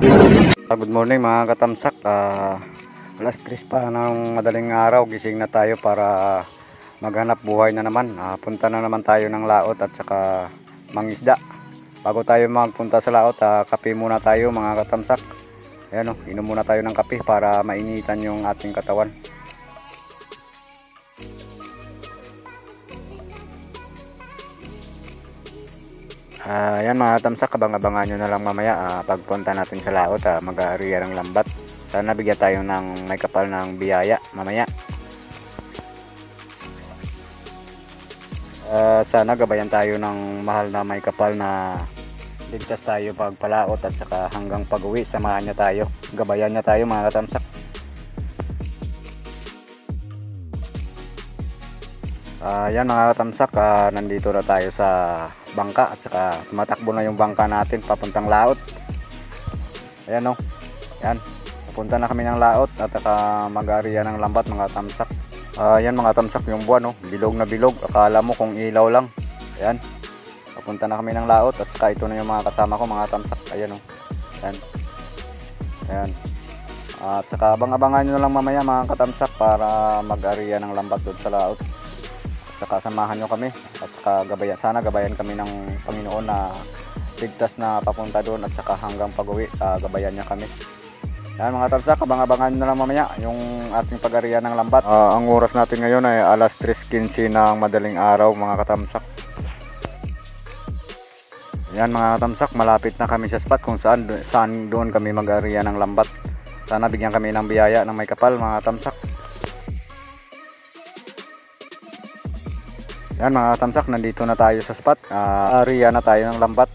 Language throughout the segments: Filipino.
Good morning mga katamsak. Alas 3 pa ng madaling araw, gising na tayo para maghanap buhay na naman. Punta na naman tayo ng laot at saka mangisda. Bago tayo magpunta sa laot, kape muna tayo mga katamsak. Ayan, inom muna tayo ng kape para mainitan yung ating katawan. Ayan mga katamsak, abang-abangan nyo na lang mamaya pagpunta natin sa laot, mag-aariya ng lambat. Sana bigyan tayo ng may kapal ng biyaya mamaya. Sana gabayan tayo ng mahal na may kapal na ligtas tayo pag palaot at saka hanggang pag-uwi. Samahan niya tayo, gabayan niya tayo mga katamsak. Yan mga katamsak, nandito na tayo sa bangka at saka tumatakbo na yung bangka natin papuntang laot. Ayan yan, papunta na kami ng laot at saka mag-aariya ng lambat mga katamsak. Yan mga katamsak, yung buwan bilog na bilog, akala mo kung ilaw lang. Ayan, papunta na kami ng laot at saka ito na yung mga kasama ko mga katamsak. Ayan ayan. At saka abang-abangan nyo na lang mamaya mga katamsak para mag-aariya ng lambat doon sa laot. Saka samahan nyo kami at saka sana gabayan kami ng Panginoon na ligtas na papunta doon at saka hanggang pag-uwi, gabayan niya kami. Yan mga katamsak, abang-abangan na lang mamaya yung ating pag-ariya ng lambat. Ang oras natin ngayon ay alas 3:15 ng madaling araw mga katamsak. Yan mga katamsak, malapit na kami sa spot kung saan doon kami mag-ariya ng lambat. Sana bigyan kami ng biyaya ng may kapal mga katamsak. Yan mga katamsak, nandito na tayo sa spot. Area na tayo ng lambat.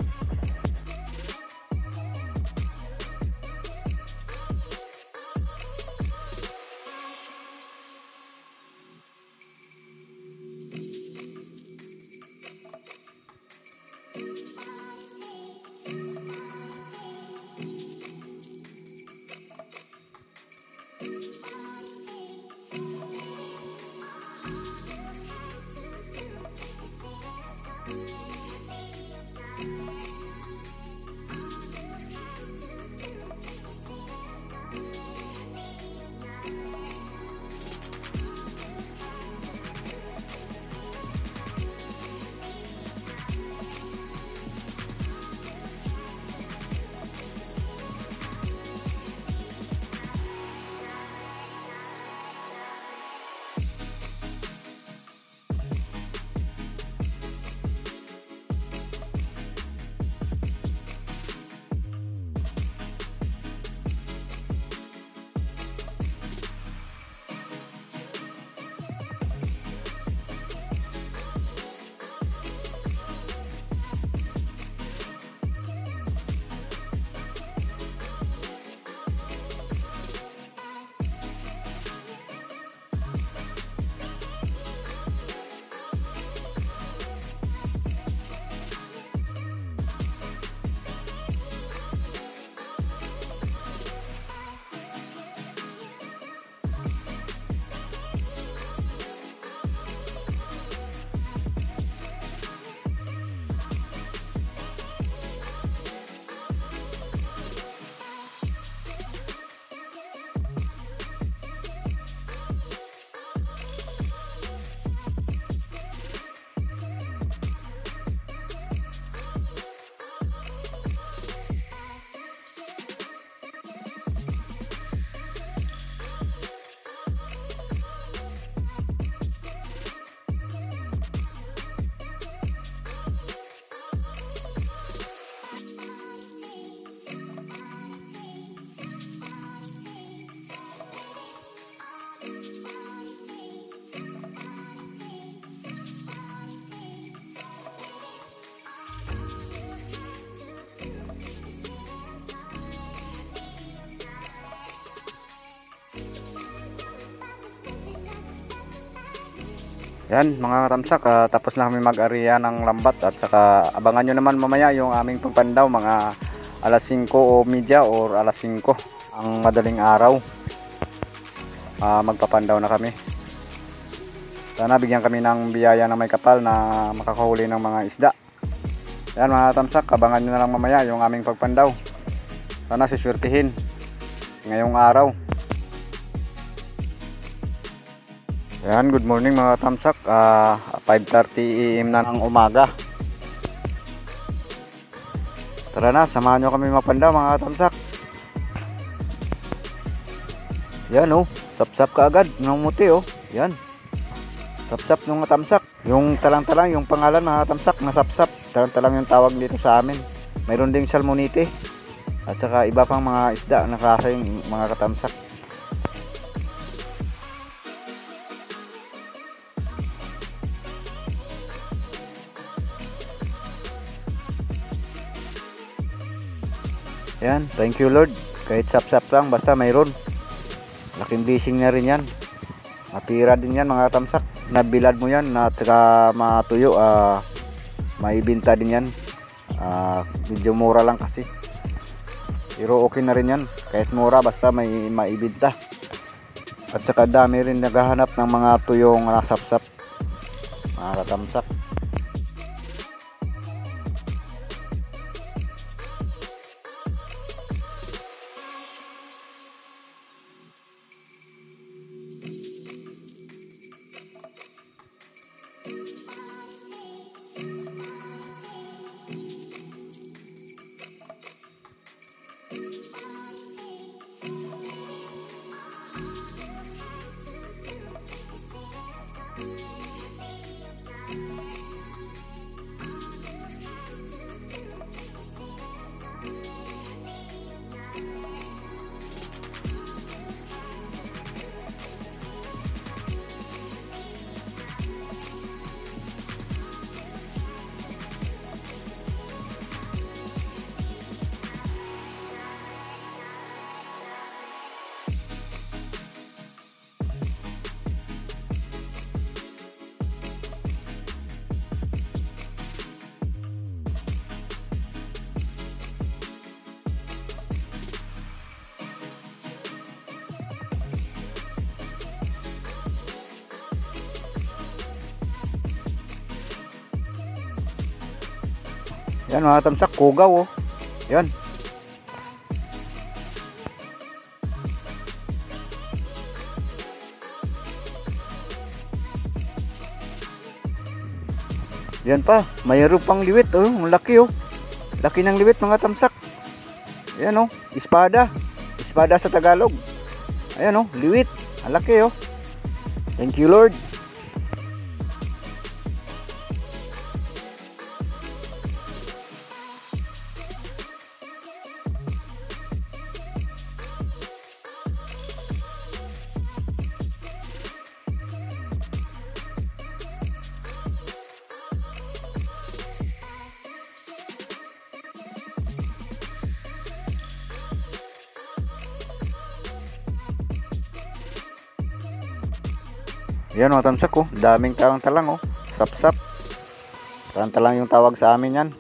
Yan mga katamsak, tapos na kami mag-ariya ng lambat at saka abangan nyo naman mamaya yung aming pagpandaw mga alas 5 o media or alas 5 ang madaling araw. Magpapandaw na kami. Sana bigyan kami ng biyaya na may kapal na makakahuli ng mga isda. Yan mga katamsak, abangan nyo na lang mamaya yung aming pagpandaw. Sana siswertihin ngayong araw. Yan, good morning mga tamsak. 5:30 AM na ng umaga. Tara na, samahan nyo kami mapanda mga tamsak. Yan oh, sapsap ka agad ng muti oh. Yan, sapsap ng tamsak. Yung talang-talang, yung pangalan mga tamsak na sapsap. Talang-talang yung tawag dito sa amin. Mayroon ding salmonite at saka iba pang mga isda na klase yung mga katamsak. Yan, thank you Lord. Kahit sapsap lang, basta mayroon. Laking blessing na rin yan. Mapira din yan mga katamsak. Nabilad mo yan at saka matuyo, maibinta din yan. Medyo mura lang kasi. Pero okay na rin yan. Kahit mura basta may maibinta. At saka dami rin naghahanap ng mga tuyong nasapsap. Mga katamsak. Yan mga tamsak, kugaw oh. Yan. Yan pa, mayroon pang liwit oh, ang laki oh. Laki ng liwit mga tamsak. Ayan oh, espada. Espada sa Tagalog. Ayan oh, liwit. Ang laki oh. Thank you Lord. Yan mga tamsak oh, daming talang-talang oh, sapsap. Talang-talang yung tawag sa amin yan.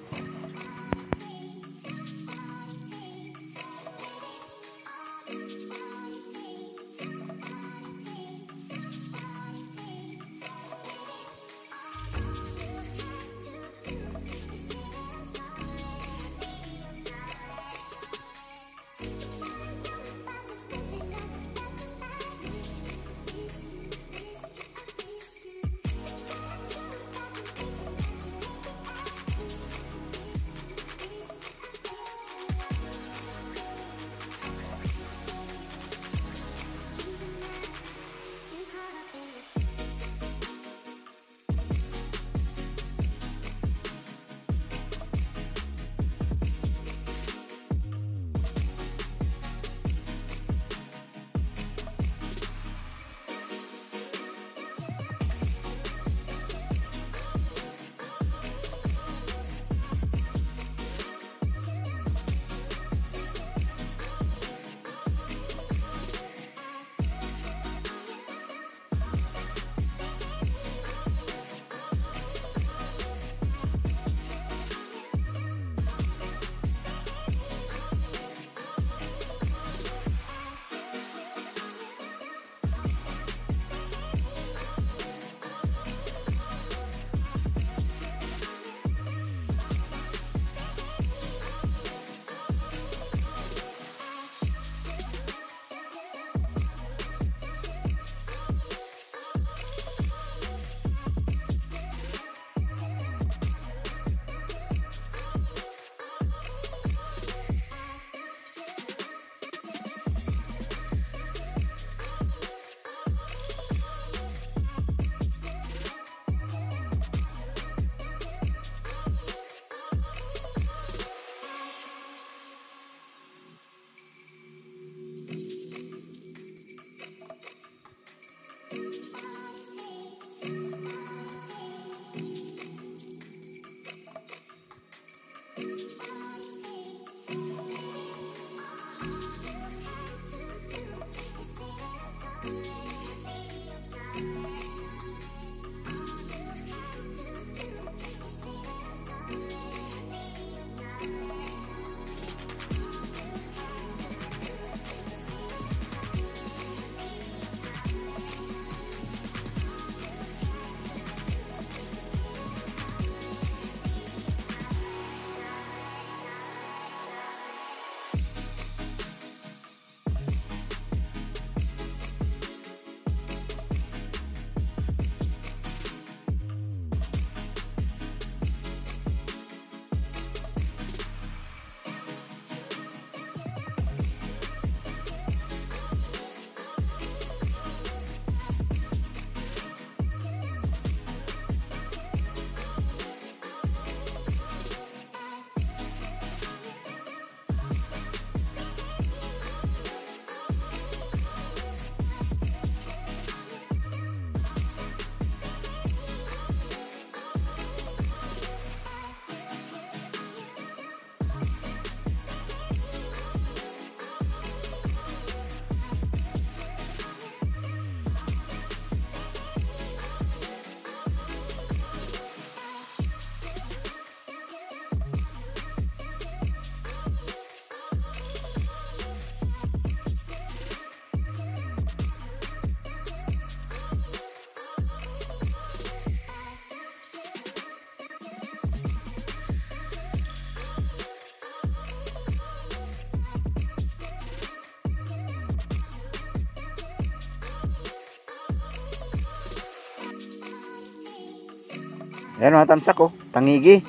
Ayan mga tamsak oh, tangigi.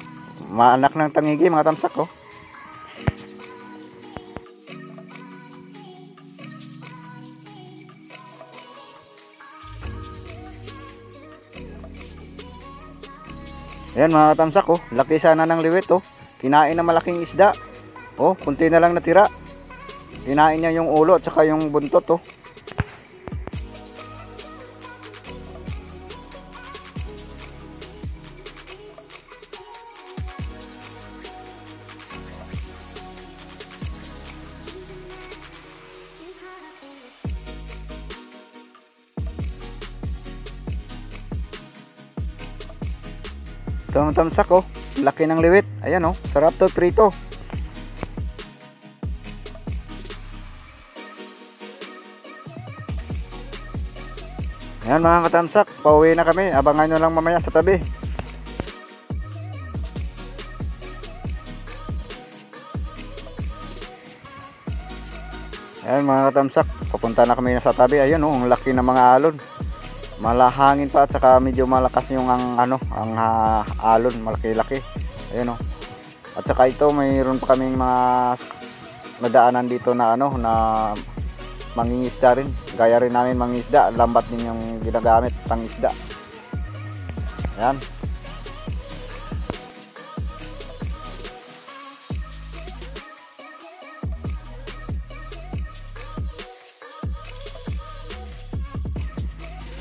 Maanak ng tangigi mga tamsak oh. Ayan mga tamsak oh, laki sana ng liwit oh. Kinain na malaking isda. Oh, kunti na lang natira. Kinain niya yung ulo at saka yung buntot oh. Ito ang tamsak oh, laki ng liwit. Ayan oh, sarap to prito. Ayan mga katamsak, pauwi na kami. Abangan nyo lang mamaya sa tabi. Ayan mga katamsak, papunta na kami sa tabi. Ayun oh, ang laki ng mga alon. Malahangin pa at saka medyo malakas yung ang alon, malaki-laki. Ayun oh. At saka ito mayroon pa kaming mga nadaanan dito na na mangingisda rin. Gaya rin namin mangingisda, lambat din yung ginagamit pang isda. Ayan.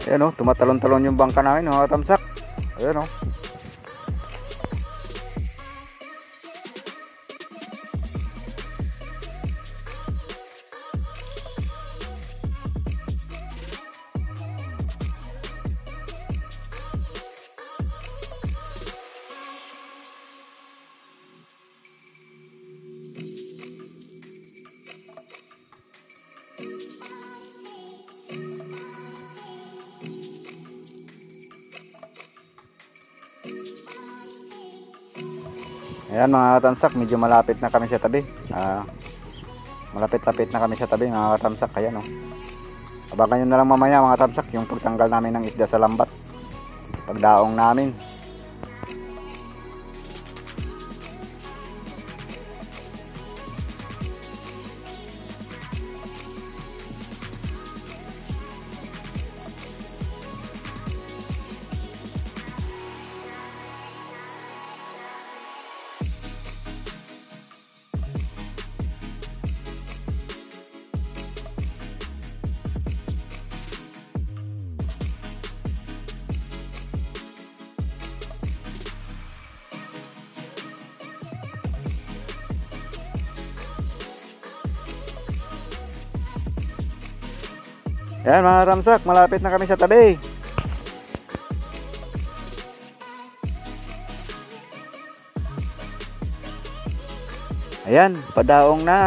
Ayan o, tumatalon-talon yung bangka namin mga katamsak. Ayan o. Ayan mga katamsak, medyo malapit na kami sa tabi. Malapit-lapit na kami sa tabi mga katamsak. Ayan o. Abangan nyo na lang mamaya mga katamsak yung pagtanggal namin ng isda sa lambat. Pagdaong namin. Ayan mga katamsak, malapit na kami sa tabi. Ayan, padaong na.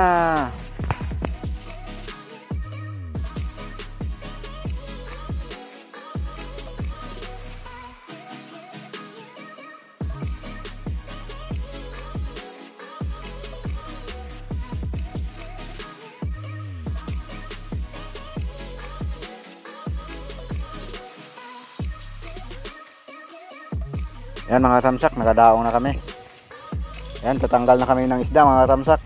Ayan mga katamsak, nakadaong na kami. Ayan, tatanggal na kami ng isda mga katamsak.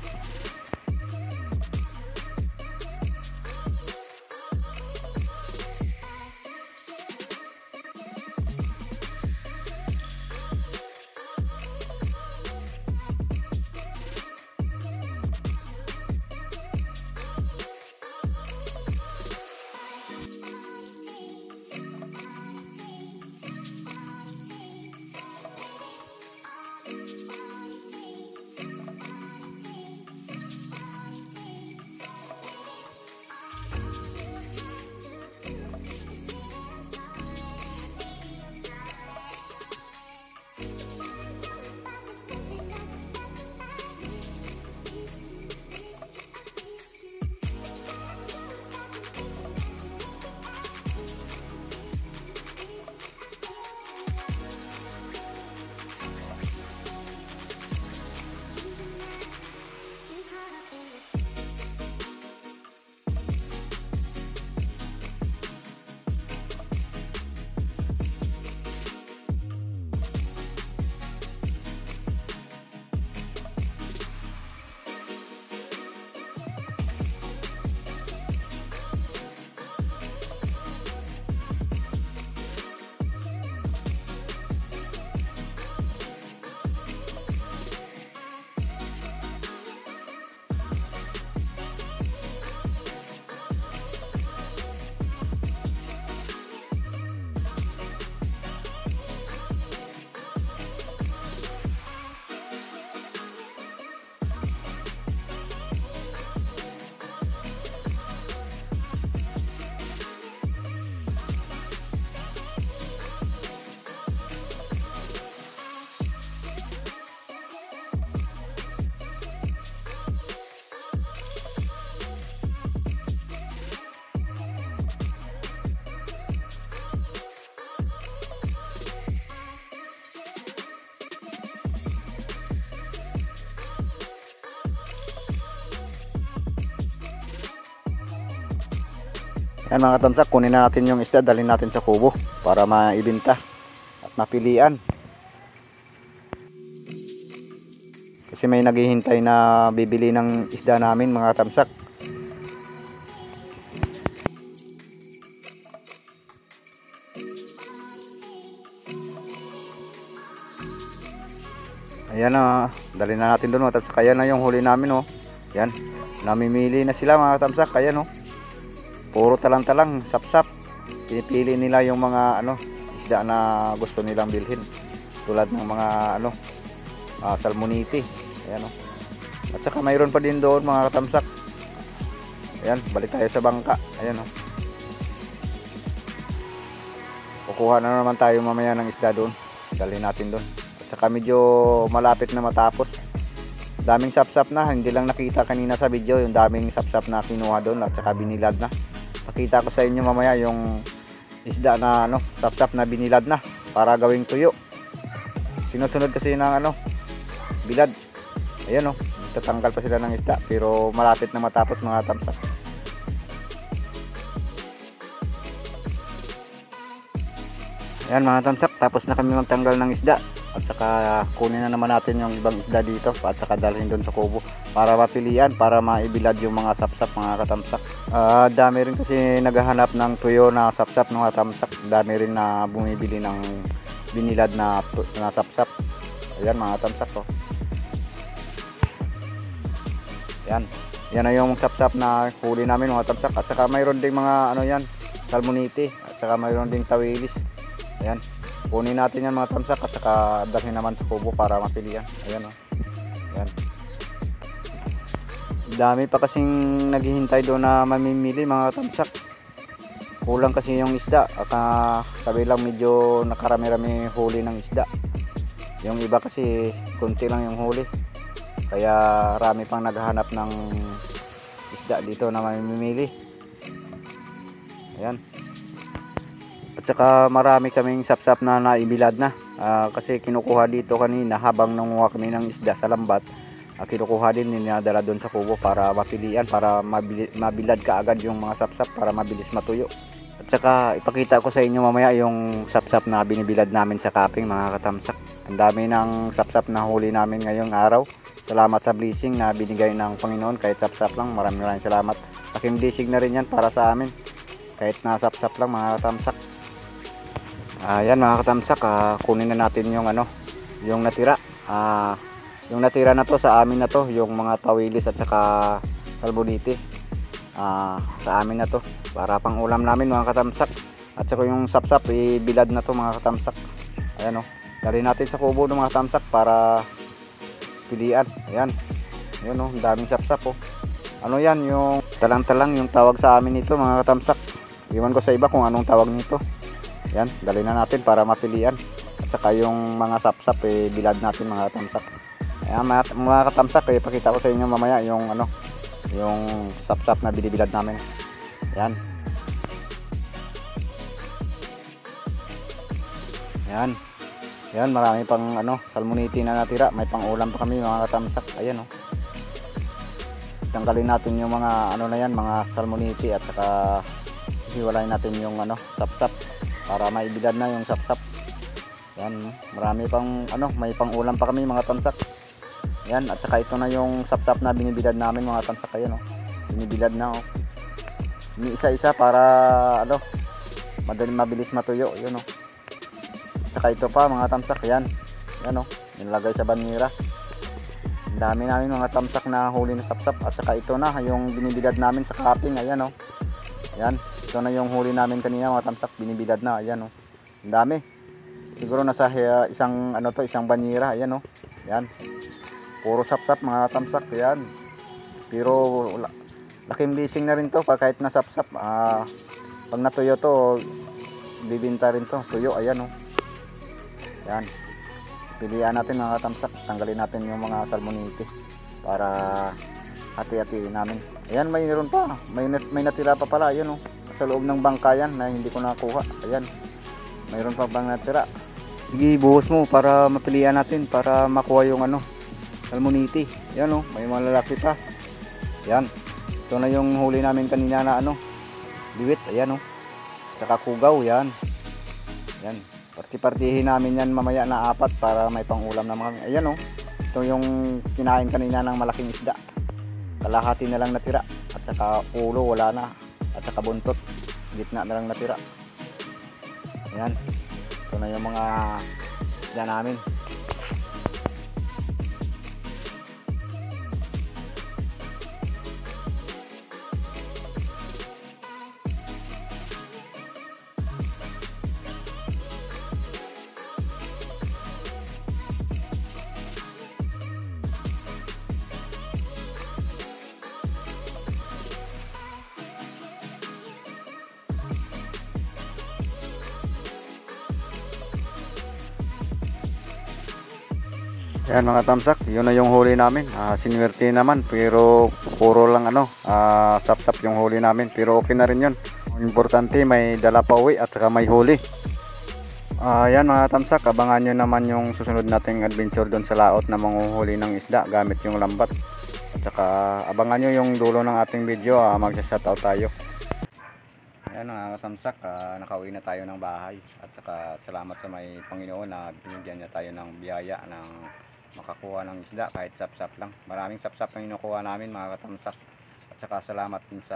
Yan mga katamsak, kunin na natin yung isda, dalhin natin sa kubo para maibenta at mapilian. Kasi may naghihintay na bibili ng isda namin mga katamsak. Ayan na, dalhin na natin doon. At saka yan na yung huli namin, oh. Yan, namimili na sila mga katamsak. Ayan, oh. Puro talang-talang, sap-sap. Pinipili nila yung mga isda na gusto nilang bilhin. Tulad ng mga salmoniti. Ayan, oh. At saka mayroon pa din doon mga katamsak. Ayan, balik tayo sa bangka. Ayan, oh. Kukuha na naman tayo mamaya ng isda doon. Dalhin natin doon. At saka medyo malapit na matapos. Daming sap-sap na, hindi lang nakita kanina sa video yung daming sap-sap na kinuha doon at saka binilad na. Pakita ko sa inyo mamaya yung isda na sap-sap na binilad na para gawing tuyo. Sinusunod kasi ng bilad. Ayan, oh, tatanggal pa sila ng isda pero malapit na matapos mga tamsak. Ayan mga tamsak, tapos na kami magtanggal ng isda. At saka kunin na naman natin yung ibang isda dito at saka dalhin doon sa kubo para mapilian, para maibilad yung mga sapsap mga katamsak. Dami rin kasi naghahanap ng tuyo na sapsap mga katamsak. Dami rin na bumibili ng binilad na sapsap. Ayan mga katamsak, oh. Yan. Yan na yung sapsap na huli namin mga katamsak. At saka mayroon ding mga salmoniti at saka mayroon ding tawilis. Ayan. Kunin natin yan mga tamsak at saka dalhin naman sa kubo para mapilian. Ayan, oh. Ayan. Dami pa kasing naghihintay doon na mamimili mga tamsak. Kulang kasi yung isda at sabi lang medyo nakarami-rami huli ng isda. Yung iba kasi kunti lang yung huli. Kaya rami pang naghahanap ng isda dito na mamimili. Ayan. At saka marami kaming sapsap na naibilad na kasi kinukuha dito kanina habang nanguha kami ng isda sa lambat. Kinukuha din ninadala doon sa kubo para mapilian, para mabilad kaagad yung mga sapsap para mabilis matuyo. At saka ipakita ko sa inyo mamaya yung sapsap na binibilad namin sa kaping mga katamsak. Ang dami ng sapsap na huli namin ngayong araw. Salamat sa blessing na binigay ng Panginoon kahit sapsap lang. Maraming salamat. Aking blessing na rin yan para sa amin kahit na sapsap lang mga katamsak. Ayan mga katamsak, kunin na natin yung yung natira. Yung natira na to sa amin na to, yung mga tawilis at saka salmoniti. Sa amin na to para pang ulam namin mga katamsak. At saka yung sapsap bilad na to mga katamsak. Ayan, oh. Dali natin sa kubo ng mga katamsak para pilian. Ayan. Ayan, oh, daming sapsap, oh. Yan, yung talang-talang yung tawag sa amin nito mga katamsak. Iwan ko sa iba kung anong tawag nito. Yan, dali na natin para mapilian. At saka yung mga sapsap bilad natin mga katamsak. Ayan mga katamsak, pakita ko sa inyo mamaya yung yung sapsap na binibilad namin. Yan. Yan. Yan, marami pang salmoniti na natira. May pang ulam pa kami mga katamsak. Ayan, oh. Tanggalin natin yung mga na yan, mga salmoniti at saka hiwalayin natin yung sapsap para maibilad na yung sapsap. Yan, marami pang may pang ulam pa kami mga tamsak. Yan, at saka ito na yung sapsap na binibilad namin mga tamsak. Ayan, oh. Binibilad na, oh. Isa-isa para mabilis matuyo. Yun, oh. At saka ito pa mga tamsak. Yan. Yan, oh. Nilagay sa banira. Ang dami namin mga tamsak na huli na sapsap. At saka ito na yung binibilad namin sa kaping. Ayan, oh. Yan. Ito na yung huli namin kanina mga tamsak, binibilad na. Ayan, oh. Ang dami. Siguro nasa isang isang banyera. Ayan, oh. Yan. Puro sapsap mga tamsak. Ayan. Pero laking blessing na rin to kahit na sapsap. Pag natuyo to, bibinta rin to. Tuyo. Ayan, oh. Yan. Pilihan natin mga tamsak. Tanggalin natin yung mga salmoniti para hati-hatiin namin. Ayan, mayroon pa. May natira pa pala. Ayan, oh. Sa loob ng bangka yan na hindi ko nakuha. Ayan. Mayroon pa bang natira. Sige, buhos mo para mapilian natin. Para makuha yung salmoniti. Ayan, oh. May mga lalaki pa. Ayan. Ito na yung huli namin kanina na Biwit, ayan oh. Saka kugaw, yan. Yan. Parti-partihin namin yan mamaya na 4 para may pangulam naman kami. Ayan oh. Ito yung kinain kanina ng malaking isda. Kalahati na lang natira. At saka ulo wala na. At saka buntot. Gitna na lang natira. Ayan. Ito na yung mga isda namin. Yan mga tamsak, yun na yung huli namin. Sinuwerte naman pero puro lang sap-sap yung huli namin, pero okay na rin yun. Importante may dala pa uwi at saka may huli. Yan mga tamsak, abangan nyo naman yung susunod nating adventure doon sa laot na manguhuli ng isda gamit yung lambat. At saka abangan nyo yung dulo ng ating video, magsa-shoutout tayo. Ayan mga katamsak, nakauwi na tayo ng bahay. At saka salamat sa may Panginoon na binigyan niya tayo ng biyaya ng makakuha ng isda kahit sap-sap lang. Maraming sap-sap ang inukuha namin mga katamsak. At saka salamat din sa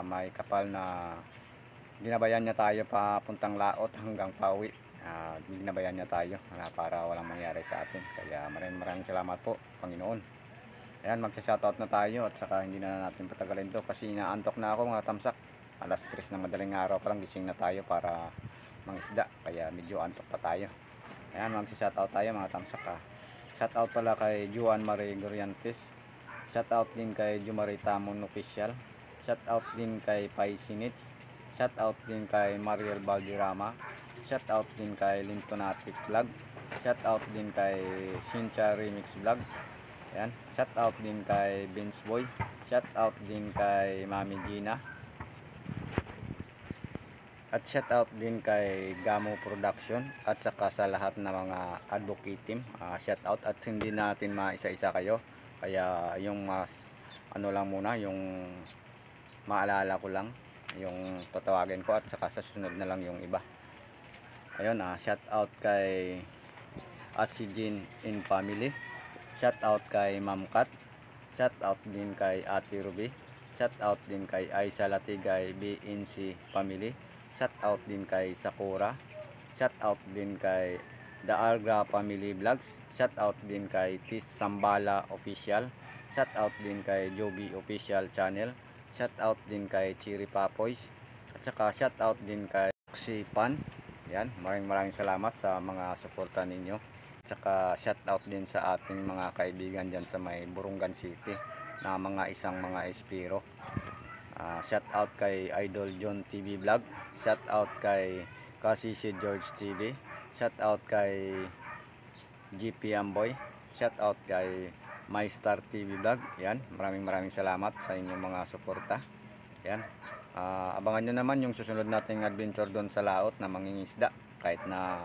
may kapal na ginabayan niya tayo papuntang laot hanggang pauwi. Ginabayan niya tayo para walang mangyari sa atin. Kaya maraming salamat po Panginoon. Ayan, magsa-shoutout na tayo at saka hindi na natin patagalin to kasi inaantok na ako mga tamsak. Alas 3 ng madaling araw pa lang gising na tayo para mangisda. Kaya medyo antok pa tayo. Ayan, magsa-shoutout tayo mga tamsak. Shoutout pala kay Juan Marie Goriantes. Shoutout din kay Jumari Tamon Official. Shoutout din kay Pai Sinits. Shoutout din kay Mariel Baldirama. Shoutout din kay Lintonatic Vlog. Shoutout din kay Cynthia Remix Vlog. Ayan. Shoutout din kay Vince Boy. Shoutout din kay Mami Gina. At shoutout din kay Gamo Production at saka sa lahat ng mga advocate team. Shoutout at hindi natin maisa-isa kayo. Kaya yung lang muna, yung maalala ko lang, yung tatawagin ko at saka sa susunod na lang yung iba. Ayun, shoutout kay Atsi Jean in Family. Shoutout kay Ma'am Kat. Shoutout din kay Ate Ruby. Shoutout din kay Aisa Latigay BNC Family. Shoutout din kay Sakura. Shoutout din kay The Argra Family Vlogs. Shoutout din kay Tis Sambala Official. Shoutout din kay Joby Official Channel. Shoutout din kay Chiri Papoys. At saka shoutout din kay Oxy Pan. Yan, maraming salamat sa mga suporta ninyo. At saka shoutout din sa ating mga kaibigan dyan sa may Burungan City na isang mga espiro. Shoutout kay Idol John TV Vlog. Shoutout kay Kasisi George TV. Shoutout kay GP Amboy. Shoutout kay My Star TV Vlog. Yan, maraming salamat sa inyong mga suporta. Yan. Abangan nyo naman yung susunod nating adventure doon sa laot na mangingisda kahit na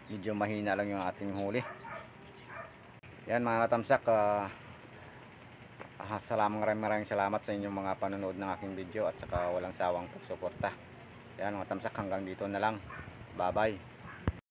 medyo mahina lang yung ating huli. Yan mga katamsak, maraming salamat sa inyong mga panonood ng aking video at saka walang sawang pagsuporta. Yan mga tamsak, hanggang dito na lang. Bye bye.